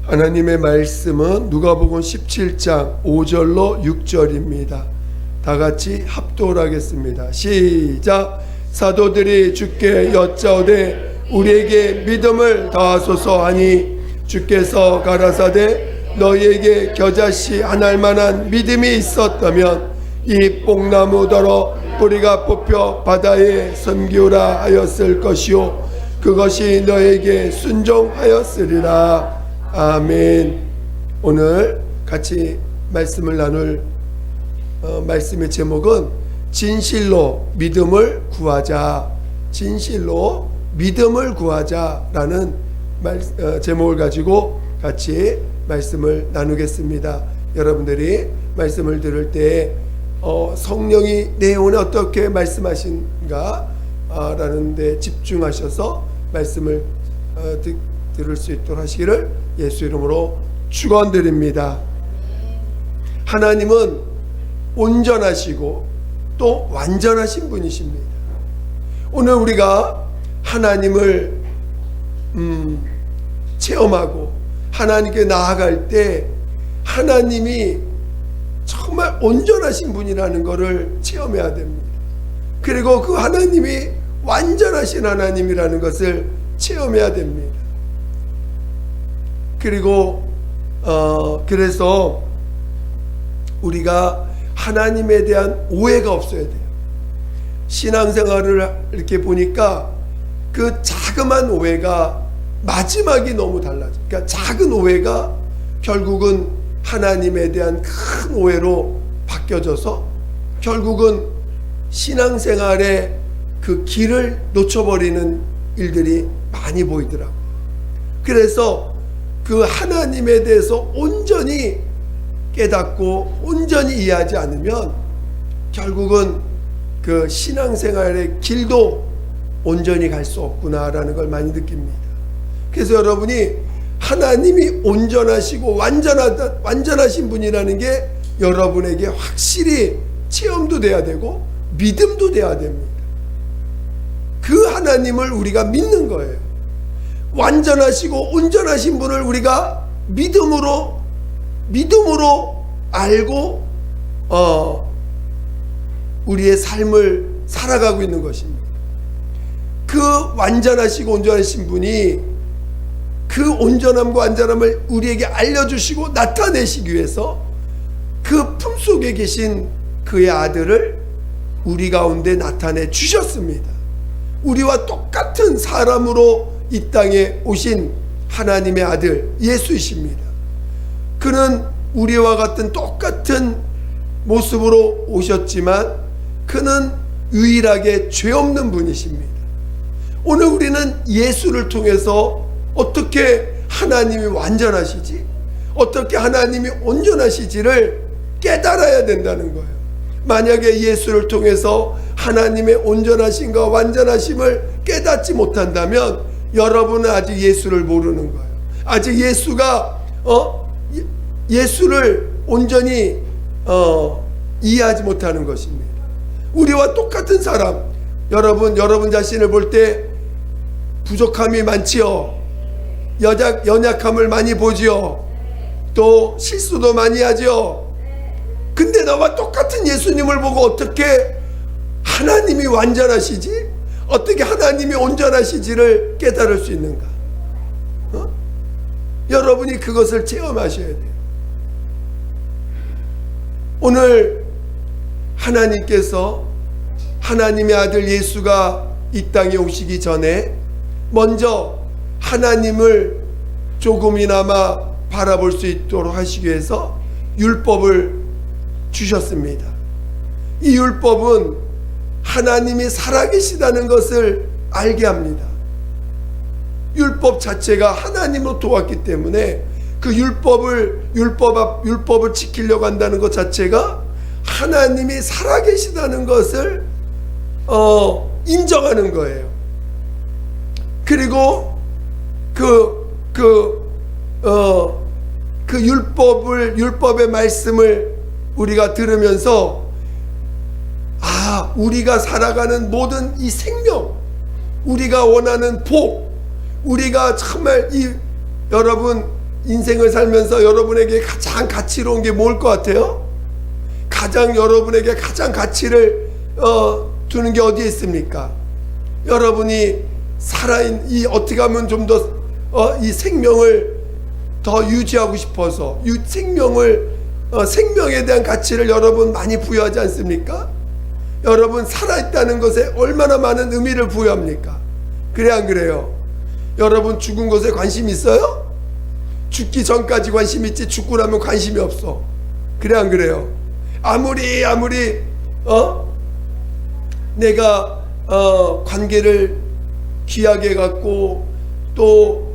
하나님의 말씀은 누가복음 17장 5절로 6절입니다. 다 같이 합독하겠습니다. 시작. 사도들이 주께 여짜오되 우리에게 믿음을 더하소서 하니 주께서 가라사대 너희에게 겨자씨 한 알만한 믿음이 있었다면 이 뽕나무더러 뿌리가 뽑혀 바다에 섬기우라 하였을 것이요 그것이 너에게 순종하였으리라. 아멘. 오늘 같이 말씀을 나눌 말씀의 제목은 진실로 믿음을 구하자. 진실로 믿음을 구하자라는 제목을 가지고 같이 말씀을 나누겠습니다. 여러분들이 말씀을 들을 때 성령이 내 오늘 어떻게 말씀하신가 라는 데 집중하셔서 말씀을 들을 수 있도록 하시기를 예수 이름으로 축원드립니다. 하나님은 온전하시고 또 완전하신 분이십니다. 오늘 우리가 하나님을 체험하고 하나님께 나아갈 때 하나님이 정말 온전하신 분이라는 것을 체험해야 됩니다. 그리고 그 하나님이 완전하신 하나님이라는 것을 체험해야 됩니다. 그리고 그래서 우리가 하나님에 대한 오해가 없어야 돼요. 신앙생활을 이렇게 보니까 그 자그마한 오해가 마지막이 너무 달라져. 그러니까 작은 오해가 결국은 하나님에 대한 큰 오해로 바뀌어져서 결국은 신앙생활의 그 길을 놓쳐버리는 일들이 많이 보이더라고요. 그래서 그 하나님에 대해서 온전히 깨닫고 온전히 이해하지 않으면 결국은 그 신앙생활의 길도 온전히 갈 수 없구나라는 걸 많이 느낍니다. 그래서 여러분이 하나님이 온전하시고 완전하신 분이라는 게 여러분에게 확실히 체험도 돼야 되고 믿음도 돼야 됩니다. 그 하나님을 우리가 믿는 거예요. 완전하시고 온전하신 분을 우리가 믿음으로 알고 우리의 삶을 살아가고 있는 것입니다. 그 완전하시고 온전하신 분이 그 온전함과 완전함을 우리에게 알려주시고 나타내시기 위해서 그 품속에 계신 그의 아들을 우리 가운데 나타내 주셨습니다. 우리와 똑같은 사람으로 이 땅에 오신 하나님의 아들 예수이십니다. 그는 우리와 같은 똑같은 모습으로 오셨지만 그는 유일하게 죄 없는 분이십니다. 오늘 우리는 예수를 통해서 어떻게 하나님이 완전하시지, 어떻게 하나님이 온전하시지를 깨달아야 된다는 거예요. 만약에 예수를 통해서 하나님의 온전하심과 완전하심을 깨닫지 못한다면 여러분은 아직 예수를 모르는 거예요. 아직 예수를 온전히 이해하지 못하는 것입니다. 우리와 똑같은 사람, 여러분 자신을 볼 때 부족함이 많지요. 연약함을 많이 보지요. 또 실수도 많이 하지요. 근데 나와 똑같은 예수님을 보고 어떻게 하나님이 완전하시지? 어떻게 하나님이 온전하시지를 깨달을 수 있는가? 여러분이 그것을 체험하셔야 돼요. 오늘 하나님께서 하나님의 아들 예수가 이 땅에 오시기 전에 먼저 하나님을 조금이나마 바라볼 수 있도록 하시기 위해서 율법을 주셨습니다. 이 율법은 하나님이 살아계시다는 것을 알게 합니다. 율법 자체가 하나님으로 도왔기 때문에 그 율법을 지키려고 한다는 것 자체가 하나님이 살아계시다는 것을 인정하는 거예요. 그리고 율법의 말씀을 우리가 들으면서 우리가 살아가는 모든 이 생명, 우리가 원하는 복, 우리가 정말 여러분 인생을 살면서 여러분에게 가장 가치로운 게 뭘 것 같아요? 가장 여러분에게 가장 가치를 두는 게 어디에 있습니까? 여러분이 이 어떻게 하면 좀 더 이 생명을 더 유지하고 싶어서 생명에 대한 가치를 여러분 많이 부여하지 않습니까? 여러분 살아있다는 것에 얼마나 많은 의미를 부여합니까? 그래 안 그래요? 여러분 죽은 것에 관심 있어요? 죽기 전까지 관심 있지 죽고 나면 관심이 없어. 그래 안 그래요? 아무리 내가 관계를 귀하게 갖고 또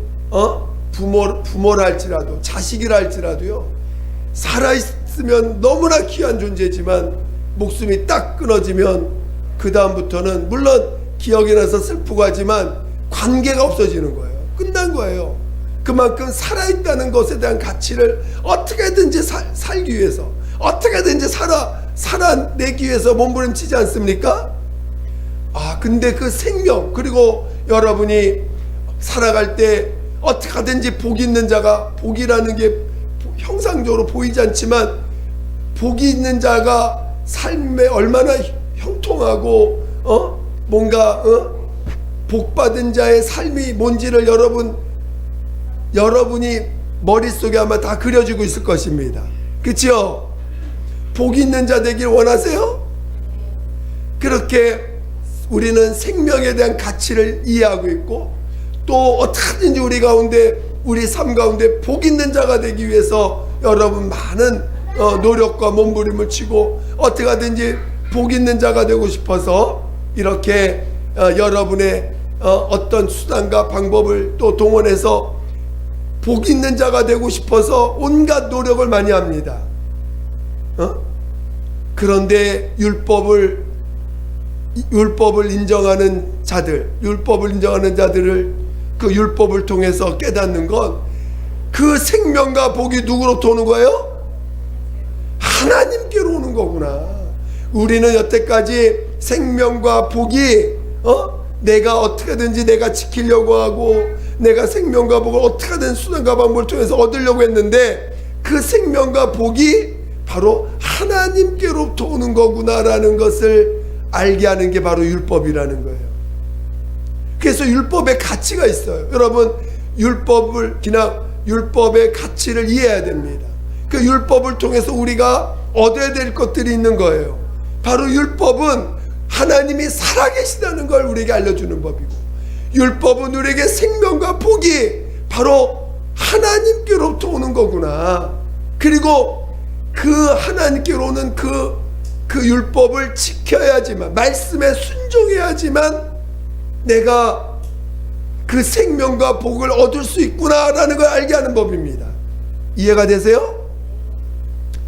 부모라 할지라도 자식이라 할지라도요, 살아있으면 너무나 귀한 존재지만 목숨이 딱 끊어지면 그 다음부터는 물론 기억이 나서 슬프고 하지만 관계가 없어지는 거예요. 끝난 거예요. 그만큼 살아있다는 것에 대한 가치를 어떻게든지 살기 위해서, 어떻게든지 살아내기 위해서 몸부림치지 않습니까? 근데 그 생명, 그리고 여러분이 살아갈 때 어떻게 하든지 복 있는 자가, 복이라는 게 형상적으로 보이지 않지만 복이 있는 자가 삶에 얼마나 형통하고 뭔가 복받은 자의 삶이 뭔지를 여러분이 머릿속에 아마 다 그려지고 있을 것입니다. 그치요? 복 있는 자 되길 원하세요? 그렇게 우리는 생명에 대한 가치를 이해하고 있고, 또 어떻게든지 우리 삶 가운데 복 있는 자가 되기 위해서 여러분 많은 노력과 몸부림을 치고 어떻게 하든지 복 있는 자가 되고 싶어서 이렇게 여러분의 어떤 수단과 방법을 또 동원해서 복 있는 자가 되고 싶어서 온갖 노력을 많이 합니다. 그런데 율법을 인정하는 자들을 그 율법을 통해서 깨닫는 건 그 생명과 복이 누구로부터 오는 거예요? 하나님께로 오는 거구나. 우리는 여태까지 생명과 복이 내가 어떻게든지 내가 지키려고 하고 내가 생명과 복을 어떻게든 수단과 방법을 통해서 얻으려고 했는데 그 생명과 복이 바로 하나님께로부터 오는 거구나라는 것을 알게 하는 게 바로 율법이라는 거예요. 그래서 율법의 가치가 있어요. 여러분, 율법의 가치를 이해해야 됩니다. 그 율법을 통해서 우리가 얻어야 될 것들이 있는 거예요. 바로 율법은 하나님이 살아계시다는 걸 우리에게 알려주는 법이고, 율법은 우리에게 생명과 복이 바로 하나님께로부터 오는 거구나. 그리고 그 하나님께로 오는 그 율법을 지켜야지만, 말씀에 순종해야지만 내가 그 생명과 복을 얻을 수 있구나라는 걸 알게 하는 법입니다. 이해가 되세요?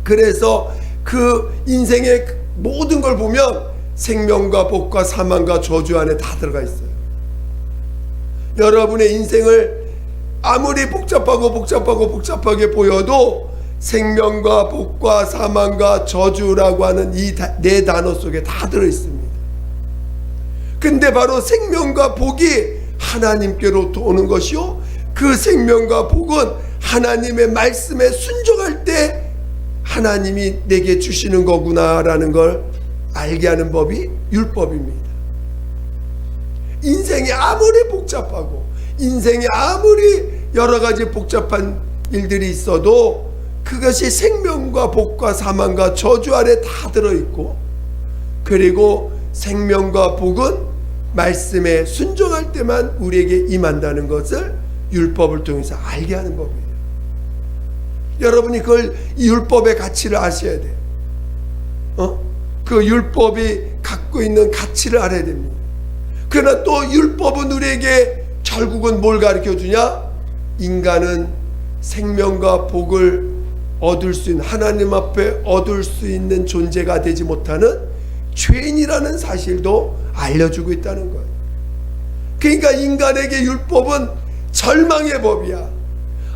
그래서 그 인생의 모든 걸 보면 생명과 복과 사망과 저주 안에 다 들어가 있어요. 여러분의 인생을 아무리 복잡하게 보여도 생명과 복과 사망과 저주라고 하는 이 네 단어 속에 다 들어있습니다. 근데 바로 생명과 복이 하나님께로부터 오는 것이요, 그 생명과 복은 하나님의 말씀에 순종할 때 하나님이 내게 주시는 거구나라는 걸 알게 하는 법이 율법입니다. 인생이 아무리 복잡하고 인생이 아무리 여러 가지 복잡한 일들이 있어도 그것이 생명과 복과 사망과 저주 아래 다 들어있고, 그리고 생명과 복은 말씀에 순종할 때만 우리에게 임한다는 것을 율법을 통해서 알게 하는 법이에요. 여러분이 이 율법의 가치를 아셔야 돼요. 그 율법이 갖고 있는 가치를 알아야 됩니다. 그러나 또 율법은 우리에게 결국은 뭘 가르쳐 주냐? 인간은 생명과 복을 얻을 수 있는, 하나님 앞에 얻을 수 있는 존재가 되지 못하는 죄인이라는 사실도 알려주고 있다는 거예요. 그러니까 인간에게 율법은 절망의 법이야.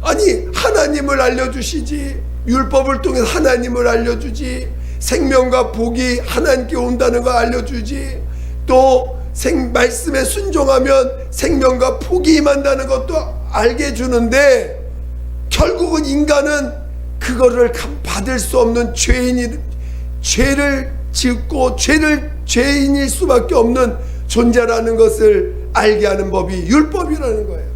아니, 하나님을 알려주시지, 율법을 통해 하나님을 알려주지, 생명과 복이 하나님께 온다는 걸 알려주지, 또 말씀에 순종하면 생명과 복이 임한다는 것도 알게 해주는데 결국은 인간은 그거를 받을 수 없는 죄를 짓고 죄인일 수밖에 없는 존재라는 것을 알게 하는 법이 율법이라는 거예요.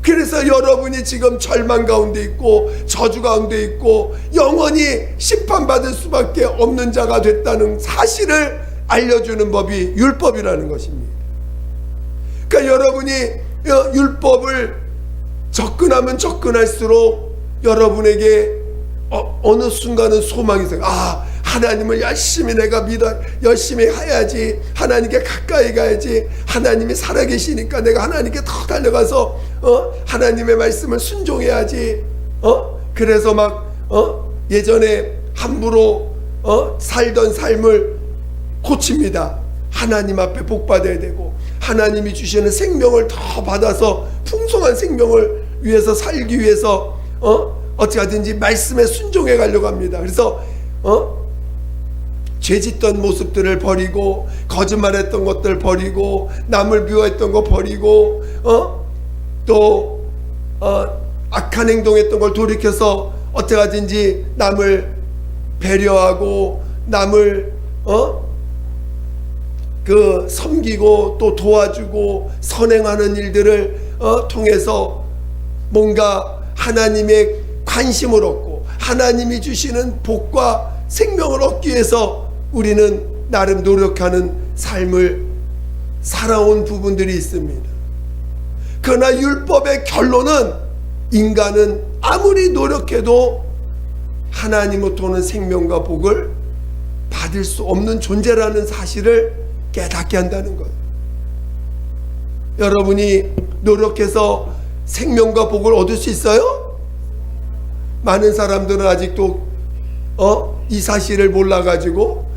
그래서 여러분이 지금 절망 가운데 있고 저주 가운데 있고 영원히 심판받을 수밖에 없는 자가 됐다는 사실을 알려주는 법이 율법이라는 것입니다. 그러니까 여러분이 율법을 접근하면 접근할수록 여러분에게 어느 순간은 소망이 생겨. 하나님을 열심히 내가 열심히 해야지, 하나님께 가까이 가야지, 하나님이 살아계시니까 내가 하나님께 더 달려가서 하나님의 말씀을 순종해야지. 그래서 막 예전에 함부로 살던 삶을 고칩니다. 하나님 앞에 복 받아야 되고 하나님이 주시는 생명을 더 받아서 풍성한 생명을 위해서 살기 위해서 어떻게 하든지 말씀에 순종해 가려고 합니다. 그래서 죄짓던 모습들을 버리고 거짓말했던 것들 버리고 남을 미워했던 거 버리고 또 악한 행동했던 걸 돌이켜서 어떻게 하든지 남을 배려하고 남을 섬기고 또 도와주고 선행하는 일들을 통해서 뭔가 하나님의 관심을 얻고 하나님이 주시는 복과 생명을 얻기 위해서 우리는 나름 노력하는 삶을 살아온 부분들이 있습니다. 그러나 율법의 결론은 인간은 아무리 노력해도 하나님으로부터 오는 생명과 복을 받을 수 없는 존재라는 사실을 깨닫게 한다는 거예요. 여러분이 노력해서 생명과 복을 얻을 수 있어요? 많은 사람들은 아직도 이 사실을 몰라가지고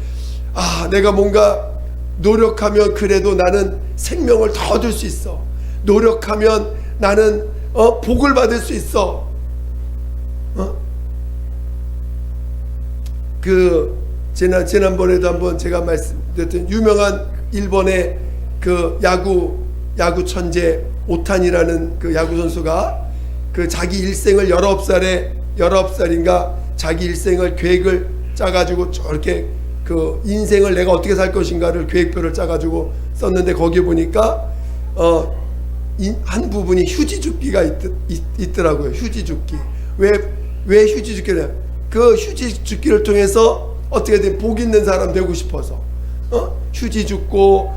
내가 뭔가 노력하면 그래도 나는 생명을 더 얻을 수 있어. 노력하면 나는 복을 받을 수 있어. 지난번에도 한번 제가 말씀드렸던 유명한 일본의 그 야구 천재 오타니라는 그 야구 선수가 그 자기 일생을 19살인가 자기 일생을 계획을 짜가지고 저렇게 그 인생을 내가 어떻게 살 것인가를 계획표를 짜가지고 썼는데 거기에 보니까 한 부분이 휴지줍기가 있더라고요. 휴지줍기. 왜 휴지줍기냐? 그 휴지줍기를 통해서 어떻게든 복 있는 사람 되고 싶어서 휴지 줍고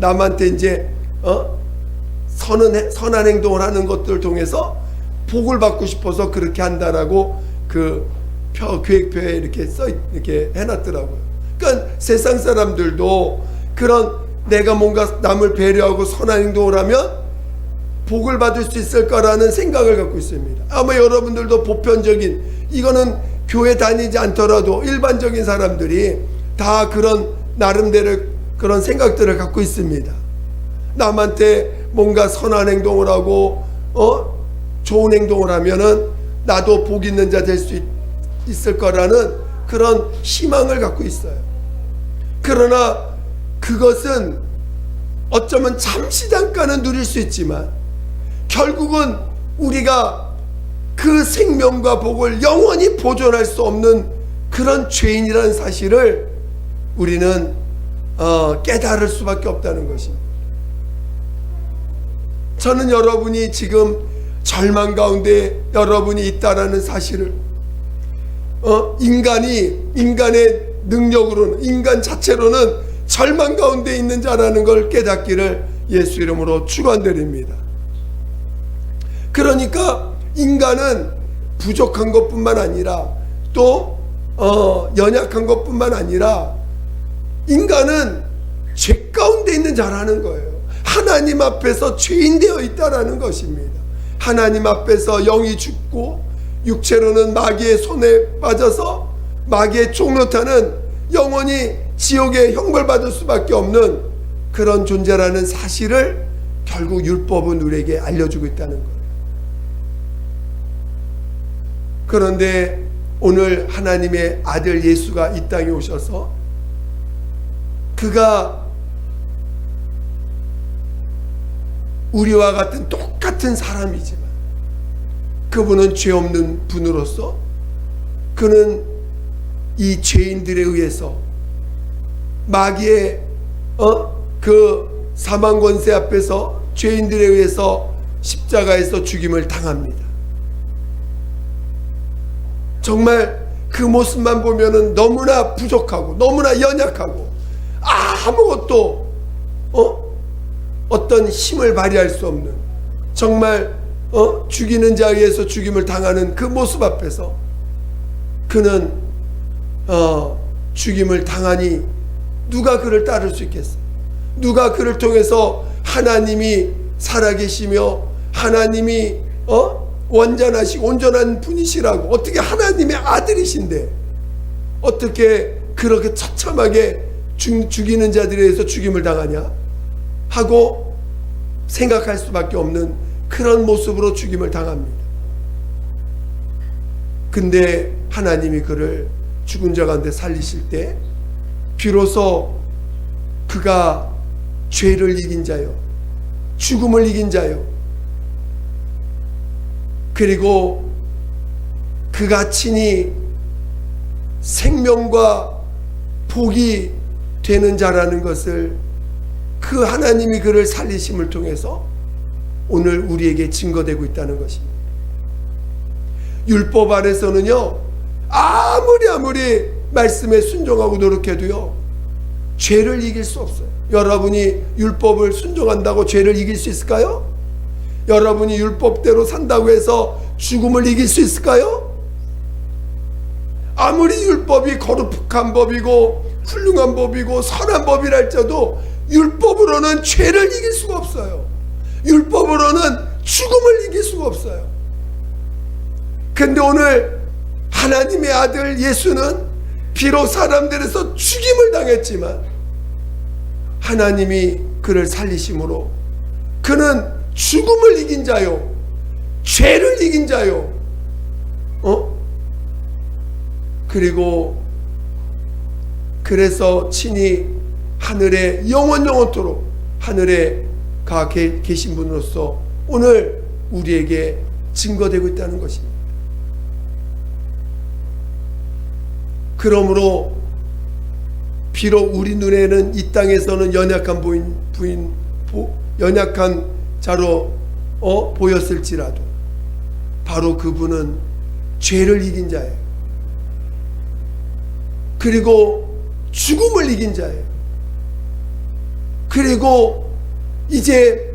남한테 이제 선한 행동을 하는 것들을 통해서 복을 받고 싶어서 그렇게 한다라고 그 계획표에 이렇게 해놨더라고요. 그러니까 세상 사람들도 그런 내가 뭔가 남을 배려하고 선한 행동을 하면 복을 받을 수 있을 거라는 생각을 갖고 있습니다. 아마 여러분들도 보편적인, 이거는 교회 다니지 않더라도 일반적인 사람들이 다 그런 나름대로 그런 생각들을 갖고 있습니다. 남한테 뭔가 선한 행동을 하고 좋은 행동을 하면은 나도 복 있는 자 될 수 있을 거라는 그런 희망을 갖고 있어요. 그러나 그것은 어쩌면 잠시 잠깐은 누릴 수 있지만 결국은 우리가 그 생명과 복을 영원히 보존할 수 없는 그런 죄인이라는 사실을 우리는 깨달을 수밖에 없다는 것입니다. 저는 여러분이 지금 절망 가운데 여러분이 있다라는 사실을 인간의 능력으로는, 인간 자체로는 절망 가운데 있는 자라는 걸 깨닫기를 예수 이름으로 축원드립니다. 그러니까 인간은 부족한 것뿐만 아니라 또 연약한 것뿐만 아니라 인간은 죄 가운데 있는 자라는 거예요. 하나님 앞에서 죄인 되어 있다라는 것입니다. 하나님 앞에서 영이 죽고 육체로는 마귀의 손에 빠져서 마귀의 종노타는 영원히 지옥의 형벌받을 수밖에 없는 그런 존재라는 사실을 결국 율법은 우리에게 알려주고 있다는 거예요. 그런데 오늘 하나님의 아들 예수가 이 땅에 오셔서 그가 우리와 같은 똑같은 사람이지만 그분은 죄 없는 분으로서 그는 이 죄인들에 의해서 마귀의 그 사망 권세 앞에서 죄인들에 의해서 십자가에서 죽임을 당합니다. 정말 그 모습만 보면은 너무나 부족하고 너무나 연약하고 아무것도 어떤 힘을 발휘할 수 없는, 정말 죽이는 자에 의해서 죽임을 당하는 그 모습 앞에서 그는 죽임을 당하니 누가 그를 따를 수 있겠어요? 누가 그를 통해서 하나님이 살아계시며 하나님이 완전하시고 온전한 분이시라고, 어떻게 하나님의 아들이신데 어떻게 그렇게 처참하게 죽이는 자들에 의해서 죽임을 당하냐 하고 생각할 수밖에 없는 그런 모습으로 죽임을 당합니다. 근데 하나님이 그를 죽은 자 가운데 살리실 때 비로소 그가 죄를 이긴 자요, 죽음을 이긴 자요, 그리고 그가 친히 생명과 복이 되는 자라는 것을 그 하나님이 그를 살리심을 통해서 오늘 우리에게 증거되고 있다는 것입니다. 율법 안에서는요, 아무리 말씀에 순종하고 노력해도요 죄를 이길 수 없어요. 여러분이 율법을 순종한다고 죄를 이길 수 있을까요? 여러분이 율법대로 산다고 해서 죽음을 이길 수 있을까요? 아무리 율법이 거룩한 법이고 훌륭한 법이고 선한 법이랄지라도 율법으로는 죄를 이길 수가 없어요. 율법으로는 죽음을 이길 수가 없어요. 근데 오늘 하나님의 아들 예수는 비록 사람들에서 죽임을 당했지만 하나님이 그를 살리심으로 그는 죽음을 이긴 자요, 죄를 이긴 자요, 그리고 그래서 친히 하늘에 영원토록 하늘에 가 계신 분으로서 오늘 우리에게 증거되고 있다는 것입니다. 그러므로 비록 우리 눈에는 이 땅에서는 연약한 연약한 자로 보였을지라도 바로 그분은 죄를 이긴 자예요. 그리고 죽음을 이긴 자예요. 그리고 이제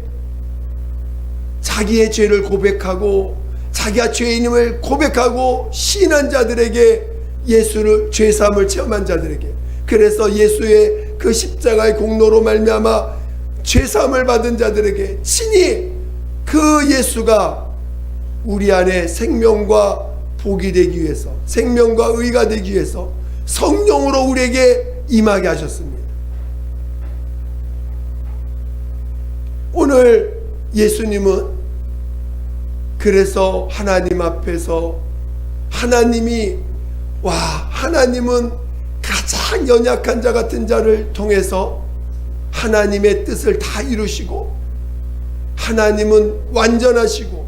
자기의 죄를 고백하고 자기가 죄인임을 고백하고 시인한 자들에게, 예수를 죄사함을 체험한 자들에게, 그래서 예수의 그 십자가의 공로로 말미암아 죄사함을 받은 자들에게 친히 그 예수가 우리 안에 생명과 복이 되기 위해서, 생명과 의가 되기 위해서 성령으로 우리에게 임하게 하셨습니다. 오늘 예수님은 그래서 하나님 앞에서 하나님은 가장 연약한 자 같은 자를 통해서 하나님의 뜻을 다 이루시고, 하나님은 완전하시고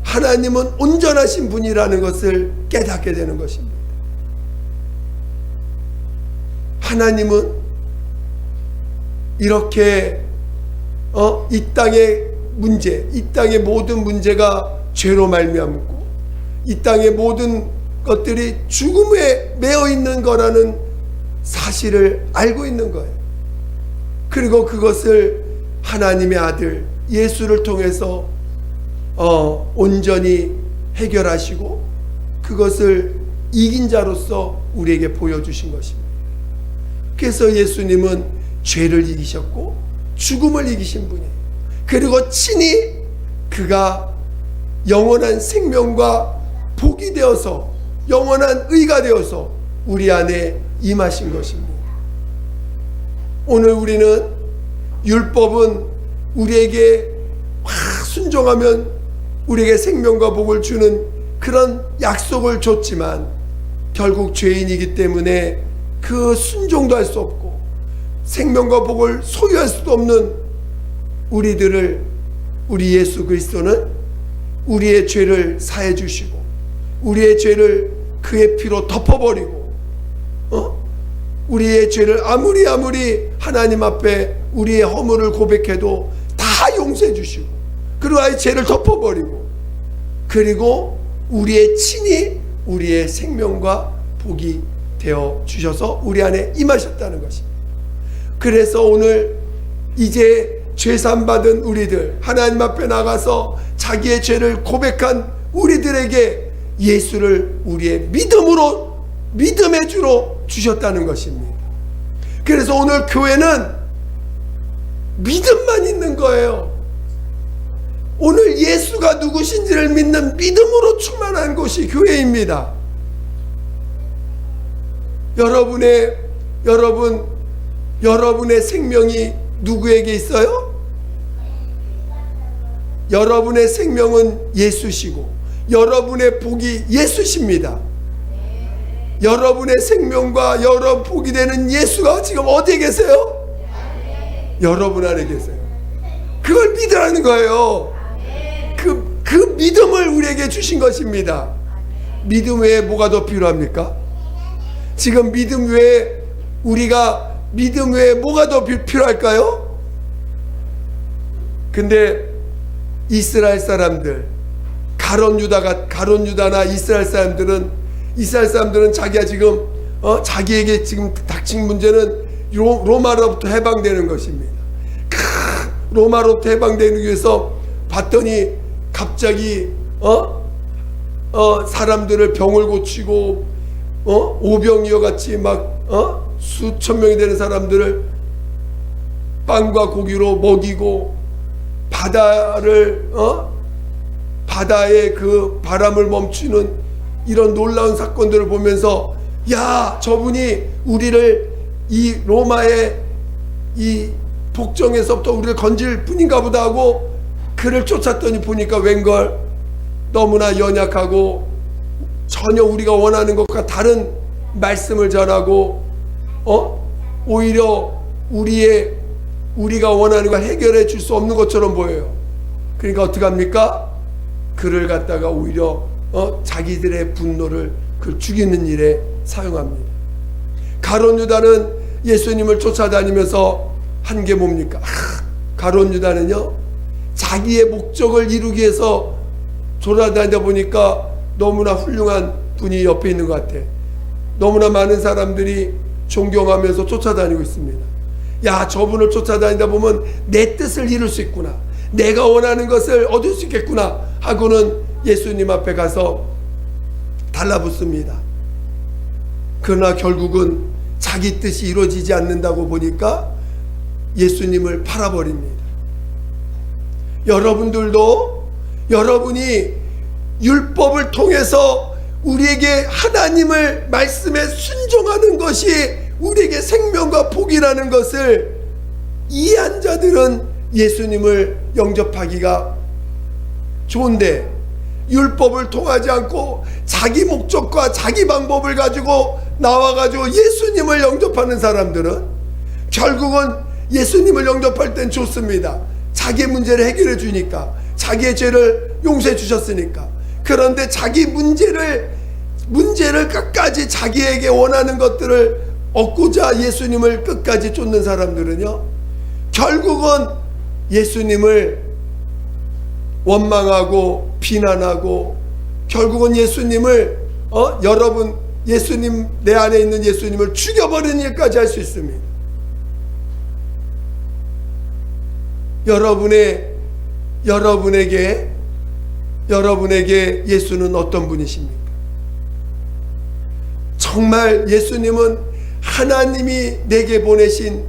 하나님은 온전하신 분이라는 것을 깨닫게 되는 것입니다. 하나님은 이렇게 이 땅의 문제, 이 땅의 모든 문제가 죄로 말미암고 이 땅의 모든 것들이 죽음에 매어 있는 거라는 사실을 알고 있는 거예요. 그리고 그것을 하나님의 아들 예수를 통해서 온전히 해결하시고 그것을 이긴 자로서 우리에게 보여주신 것입니다. 그래서 예수님은 죄를 이기셨고 죽음을 이기신 분이에요. 그리고 친히 그가 영원한 생명과 복이 되어서 영원한 의가 되어서 우리 안에 임하신 것입니다. 오늘 우리는 율법은 우리에게 순종하면 우리에게 생명과 복을 주는 그런 약속을 줬지만 결국 죄인이기 때문에 그 순종도 할 수 없고 생명과 복을 소유할 수도 없는 우리들을 우리 예수 그리스도는 우리의 죄를 사해 주시고 우리의 죄를 그의 피로 덮어버리고 우리의 죄를 아무리 하나님 앞에 우리의 허물을 고백해도 다 용서해 주시고 그리고 아예 죄를 덮어버리고 그리고 우리의 친히 우리의 생명과 복이 되어 주셔서 우리 안에 임하셨다는 것입니다. 그래서 오늘 이제 죄산 받은 우리들 하나님 앞에 나가서 자기의 죄를 고백한 우리들에게 예수를 우리의 믿음의 주로 주셨다는 것입니다. 그래서 오늘 교회는 믿음만 있는 거예요. 오늘 예수가 누구신지를 믿는 믿음으로 충만한 곳이 교회입니다. 여러분의 생명이 누구에게 있어요? 여러분의 생명은 예수시고 여러분의 복이 예수십니다. 여러분의 생명과 여러분 복이 되는 예수가 지금 어디에 계세요? 여러분 안에 계세요. 그걸 믿으라는 거예요. 그 믿음을 우리에게 주신 것입니다. 믿음 외에 뭐가 더 필요합니까? 지금 믿음 외에 뭐가 더 필요할까요? 근데 이스라엘 사람들 가론 유다나 이스라엘 사람들은 자기가 지금 자기에게 지금 닥친 문제는 로마로부터 해방되는 것입니다. 로마로부터 해방되기 위해서 봤더니 갑자기 사람들을 병을 고치고 오병이어 같이 막 수천 명이 되는 사람들을 빵과 고기로 먹이고 바다의 그 바람을 멈추는 이런 놀라운 사건들을 보면서 야, 저분이 우리를 이 로마의 이 복정에서부터 우리를 건질 뿐인가 보다 하고 그를 쫓았더니 보니까 웬걸 너무나 연약하고 전혀 우리가 원하는 것과 다른 말씀을 전하고 오히려 우리가 원하는 걸 해결해 줄 수 없는 것처럼 보여요. 그러니까 어떻게 합니까? 그를 갖다가 오히려 자기들의 분노를 그를 죽이는 일에 사용합니다. 가론 유다는 예수님을 쫓아다니면서 한 게 뭡니까? 가론 유다는요 자기의 목적을 이루기 위해서 돌아다니다 보니까 너무나 훌륭한 분이 옆에 있는 것 같아. 너무나 많은 사람들이 존경하면서 쫓아다니고 있습니다. 야, 저분을 쫓아다니다 보면 내 뜻을 이룰 수 있구나, 내가 원하는 것을 얻을 수 있겠구나 하고는 예수님 앞에 가서 달라붙습니다. 그러나 결국은 자기 뜻이 이루어지지 않는다고 보니까 예수님을 팔아버립니다. 여러분들도 여러분이 율법을 통해서 우리에게 하나님을 말씀에 순종하는 것이 우리에게 생명과 복이라는 것을 이해한 자들은 예수님을 영접하기가 좋은데, 율법을 통하지 않고 자기 목적과 자기 방법을 가지고 나와가지고 예수님을 영접하는 사람들은 결국은 예수님을 영접할 땐 좋습니다. 자기의 문제를 해결해 주니까, 자기의 죄를 용서해 주셨으니까. 그런데 자기 문제를 끝까지 자기에게 원하는 것들을 얻고자 예수님을 끝까지 쫓는 사람들은요, 결국은 예수님을 원망하고 비난하고 결국은 예수님을 예수님, 내 안에 있는 예수님을 죽여버리는 일까지 할 수 있습니다. 여러분에게 예수는 어떤 분이십니까? 정말 예수님은 하나님이 내게 보내신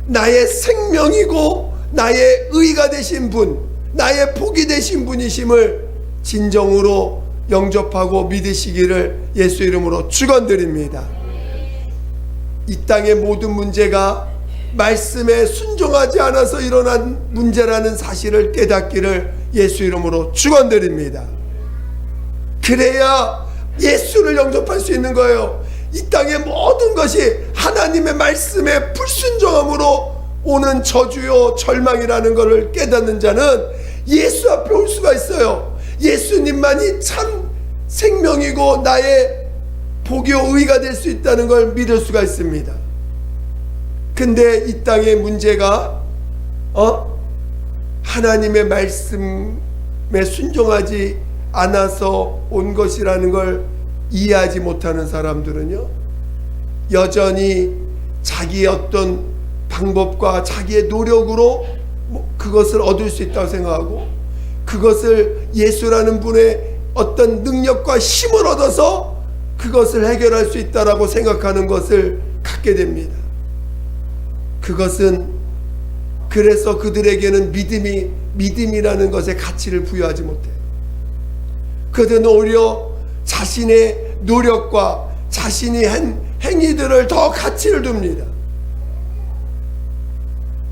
나의 생명이고 나의 의가 되신 분, 나의 복이 되신 분이심을 진정으로 영접하고 믿으시기를 예수 이름으로 축원드립니다. 이 땅의 모든 문제가 말씀에 순종하지 않아서 일어난 문제라는 사실을 깨닫기를 예수 이름으로 축원드립니다. 그래야 예수를 영접할 수 있는 거예요. 이 땅의 모든 것이 하나님의 말씀에 불순종함으로 오는 저주요 절망이라는 것을 깨닫는 자는 예수 앞에 올 수가 있어요. 예수님만이 참 생명이고 나의 복이요 의가 될 수 있다는 걸 믿을 수가 있습니다. 근데 이 땅의 문제가 하나님의 말씀에 순종하지 않아서 온 것이라는 걸 이해하지 못하는 사람들은요, 여전히 자기의 어떤 방법과 자기의 노력으로 그것을 얻을 수 있다고 생각하고, 그것을 예수라는 분의 어떤 능력과 힘을 얻어서 그것을 해결할 수 있다라고 생각하는 것을 갖게 됩니다. 그것은 그래서 그들에게는 믿음이라는 것에 가치를 부여하지 못해요. 그들은 오히려 자신의 노력과 자신이 한 행위들을 더 가치를 둡니다.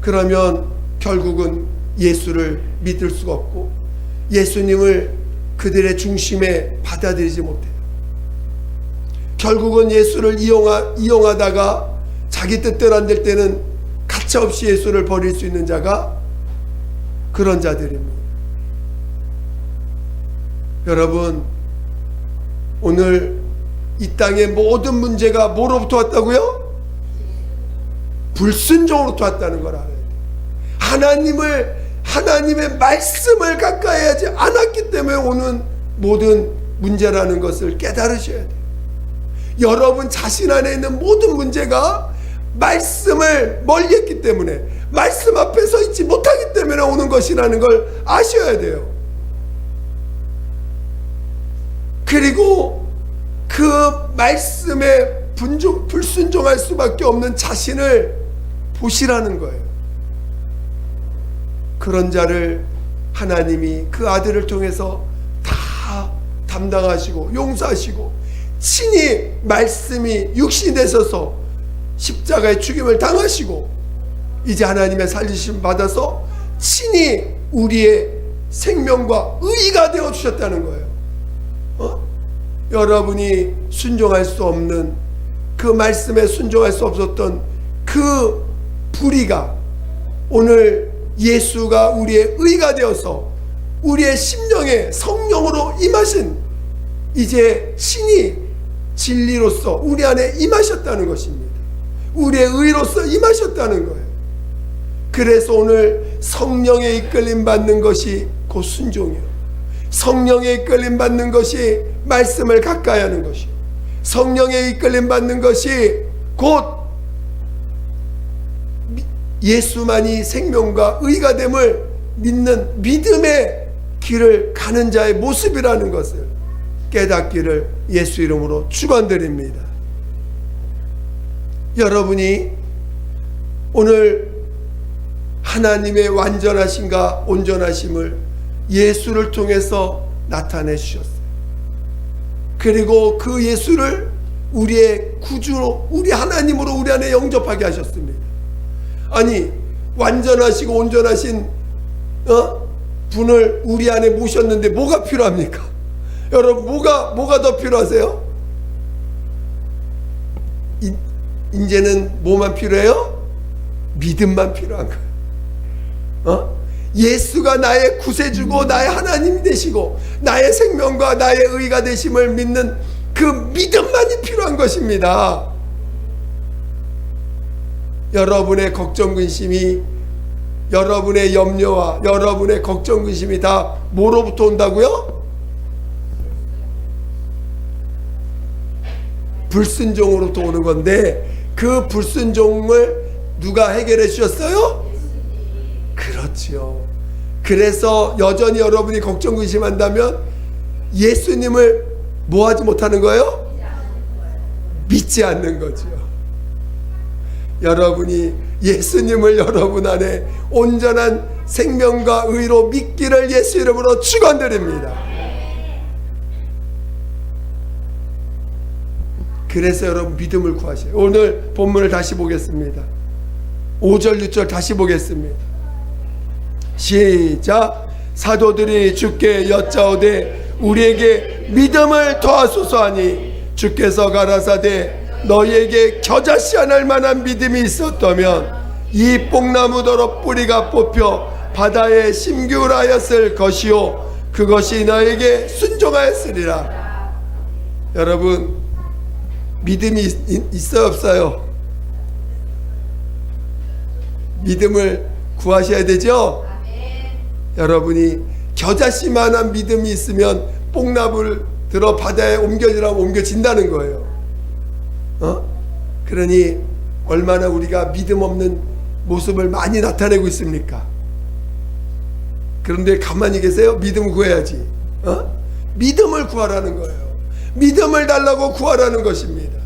그러면 결국은 예수를 믿을 수가 없고 예수님을 그들의 중심에 받아들이지 못해요. 결국은 예수를 이용하다가 자기 뜻대로 안 될 때는 가차없이 예수를 버릴 수 있는 자가 그런 자들입니다. 여러분, 오늘 이 땅의 모든 문제가 뭐로부터 왔다고요? 불순종으로부터 왔다는 걸 알아야 돼요. 하나님의 말씀을 가까이 하지 않았기 때문에 오는 모든 문제라는 것을 깨달으셔야 돼요. 여러분 자신 안에 있는 모든 문제가 말씀을 멀리했기 때문에, 말씀 앞에 서 있지 못하기 때문에 오는 것이라는 걸 아셔야 돼요. 그리고 그 말씀에 불순종할 수밖에 없는 자신을 보시라는 거예요. 그런 자를 하나님이 그 아들을 통해서 다 담당하시고 용서하시고, 친히 말씀이 육신이 되셔서 십자가의 죽임을 당하시고 이제 하나님의 살리심 받아서 친히 우리의 생명과 의가 되어 주셨다는 거예요. 여러분이 순종할 수 없는, 그 말씀에 순종할 수 없었던 그 불의가 오늘 예수가 우리의 의가 되어서 우리의 심령에 성령으로 임하신, 이제 신이 진리로서 우리 안에 임하셨다는 것입니다. 우리의 의로서 임하셨다는 거예요. 그래서 오늘 성령의 이끌림 받는 것이 곧 순종이에요. 성령의 이끌림 받는 것이 말씀을 가까이 하는 것이에요. 성령의 이끌림 받는 것이 곧 예수만이 생명과 의가 됨을 믿는 믿음의 길을 가는 자의 모습이라는 것을 깨닫기를 예수 이름으로 축원드립니다. 여러분이 오늘 하나님의 완전하심과 온전하심을 예수를 통해서 나타내 주셨어요. 그리고 그 예수를 우리의 구주로, 우리 하나님으로 우리 안에 영접하게 하셨습니다. 아니, 완전하시고 온전하신 분을 우리 안에 모셨는데 뭐가 필요합니까? 여러분, 뭐가 더 필요하세요? 이제는 뭐만 필요해요? 믿음만 필요한 거예요. 예수가 나의 구세주고 나의 하나님이 되시고 나의 생명과 나의 의가 되심을 믿는 그 믿음만이 필요한 것입니다. 여러분의 걱정 근심이, 여러분의 염려와 여러분의 걱정 근심이 다 뭐로부터 온다고요? 불순종으로부터 오는 건데, 그 불순종을 누가 해결해 주셨어요? 그렇죠. 그래서 여전히 여러분이 걱정 근심한다면 예수님을 뭐 하지 못하는 거예요? 믿지 않는 거죠. 여러분이 예수님을 여러분 안에 온전한 생명과 의로 믿기를 예수 이름으로 축원드립니다. 그래서 여러분 믿음을 구하셔요. 오늘 본문을 다시 보겠습니다. 5절 6절 다시 보겠습니다. 시작. 사도들이 주께 여짜오되 우리에게 믿음을 더하소서 하니 주께서 가라사대 너희에게 겨자씨 안 할 만한 믿음이 있었다면 이 뽕나무더러 뿌리가 뽑혀 바다에 심기울하였을 것이요 그것이 너에게 순종하였으리라. 여러분, 믿음이 있어요, 없어요? 믿음을 구하셔야 되죠? 여러분이 겨자씨만한 믿음이 있으면 뽕나물 들어 바다에 옮겨지라고 옮겨진다는 거예요. 그러니 얼마나 우리가 믿음 없는 모습을 많이 나타내고 있습니까? 그런데 가만히 계세요? 믿음 구해야지. 믿음을 구하라는 거예요. 믿음을 달라고 구하라는 것입니다.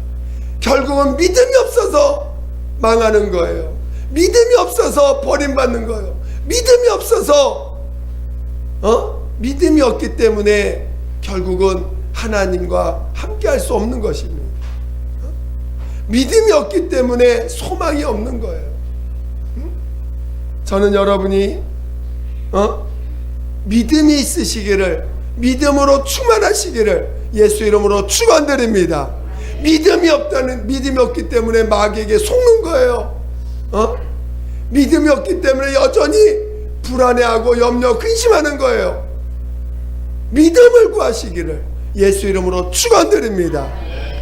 결국은 믿음이 없어서 망하는 거예요. 믿음이 없어서 버림받는 거예요. 믿음이 없어서 믿음이 없기 때문에 결국은 하나님과 함께 할 수 없는 것입니다. 믿음이 없기 때문에 소망이 없는 거예요. 저는 여러분이 믿음이 있으시기를, 믿음으로 충만하시기를 예수 이름으로 축원드립니다. 믿음이 없기 때문에 마귀에게 속는 거예요. 믿음이 없기 때문에 여전히 불안해하고 염려 근심하는 거예요. 믿음을 구하시기를 예수 이름으로 축원드립니다.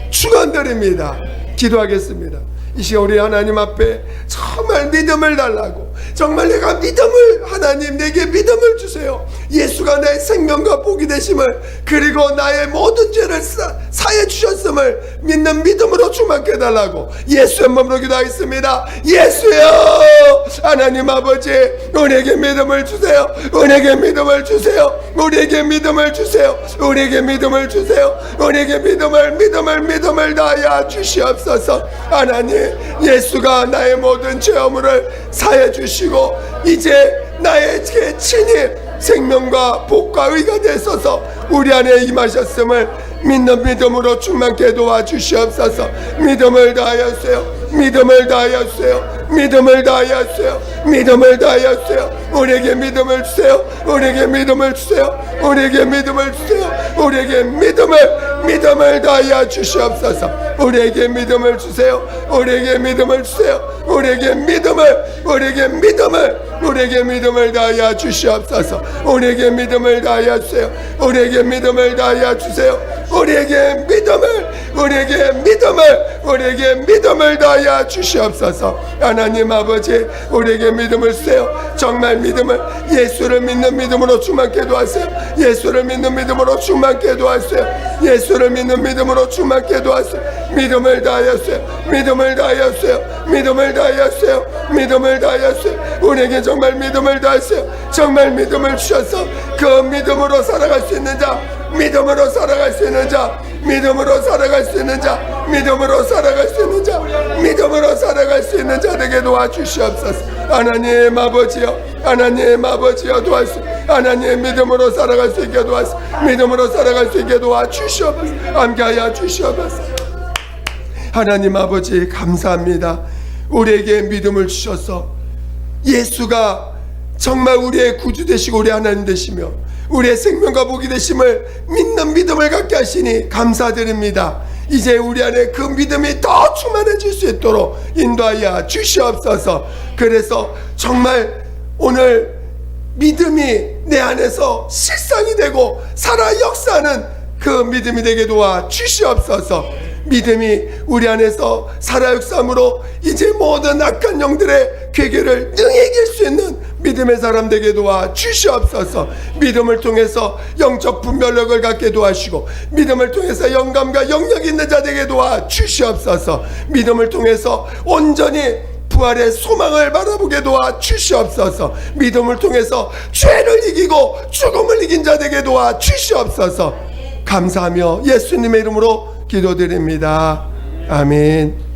축원드립니다. 기도하겠습니다. 이 시간 우리 하나님 앞에 정말 믿음을 달라고, 정말 내가 믿음을, 하나님 내게 믿음을 주세요. 예수가 내 생명과 복이 되심을, 그리고 나의 모든 죄를 사해 주셨음을 믿는 믿음으로 충만케 해달라고 예수의 몸으로 기도하겠습니다. 예수여, 하나님 아버지, 우리에게 믿음을 주세요. 우리에게 믿음을 주세요. 우리에게 믿음을 주세요. 우리에게 믿음을 주세요. 우리에게 믿음을 다하여 주시옵소서. 하나님, 예수가 나의 모든 죄어물을 사해 주시고 이제 나에게 친히 생명과 복과 의가 되소서 우리 안에 임하셨음을 믿는 믿음으로 충만케 도와주시옵소서. 믿음을 다하였어요. 믿음을 다하였어요. 믿음을 다하였어요. 믿음을 다하였어요. 우리에게 믿음을 주세요. 우리에게 믿음을 주세요. 우리에게 믿음을 주세요. 우리에게 믿음을 다하여 주시옵소서. 우리에게 믿음을 주세요. 우리에게 믿음을 주세요. 우리에게 믿음을 다하여 주시옵소서. 우리에게 믿음을 다하여 주세요. 우리에게 믿음을 다하여 주세요. 우리에게 믿음을 다하여 주시옵소서. 하나님 아버지, 우리에게 믿음을 주세요. 정말 믿음을, 예수를 믿는 믿음으로 충만케 도와주세요. 예수를 믿는 믿음으로 충만케 도와주세요. 예수를 믿는 믿음으로 충만케 도와주세요. 믿음을 다하였어요. 믿음을 다하였어요. 믿음을 다하였어요. 믿음을 다하였어요. 우리에게 정말 믿음을 다하였어요. 정말 믿음을 주셔서 그 믿음으로 살아갈 수 있는 자, 믿음으로 살아갈 수 있는 자, 믿음으로 살아갈 수 있는 자, 믿음으로 살아갈 수 있는 자, 믿음으로 살아갈 수 있는 자에게 도와주시옵소서. 하나님 아버지여, 하나님 아버지여 도와주시옵소서. 하나님 믿음으로 살아갈 수 있게 도와주시옵소서. 믿음으로 살아갈 수 있게 도와주시옵소서. 함께하여 주시옵소서. 하나님 아버지 감사합니다. 우리에게 믿음을 주셔서 예수가 정말 우리의 구주 되시고 우리 하나님 되시며 우리의 생명과 복이 되심을 믿는 믿음을 갖게 하시니 감사드립니다. 이제 우리 안에 그 믿음이 더 충만해질 수 있도록 인도하여 주시옵소서. 그래서 정말 오늘 믿음이 내 안에서 실상이 되고 살아 역사하는 그 믿음이 되게 도와 주시옵소서. 믿음이 우리 안에서 살아 역사함으로 이제 모든 악한 영들의 괴계를 능히 이길 수 있는 믿음의 사람 되게 도와 주시옵소서. 믿음을 통해서 영적 분별력을 갖게 도와주시고 믿음을 통해서 영감과 영력 있는 자 되게 도와 주시옵소서. 믿음을 통해서 온전히 부활의 소망을 바라보게 도와 주시옵소서. 믿음을 통해서 죄를 이기고 죽음을 이긴 자 되게 도와 주시옵소서. 감사하며 예수님의 이름으로 기도드립니다. 아멘.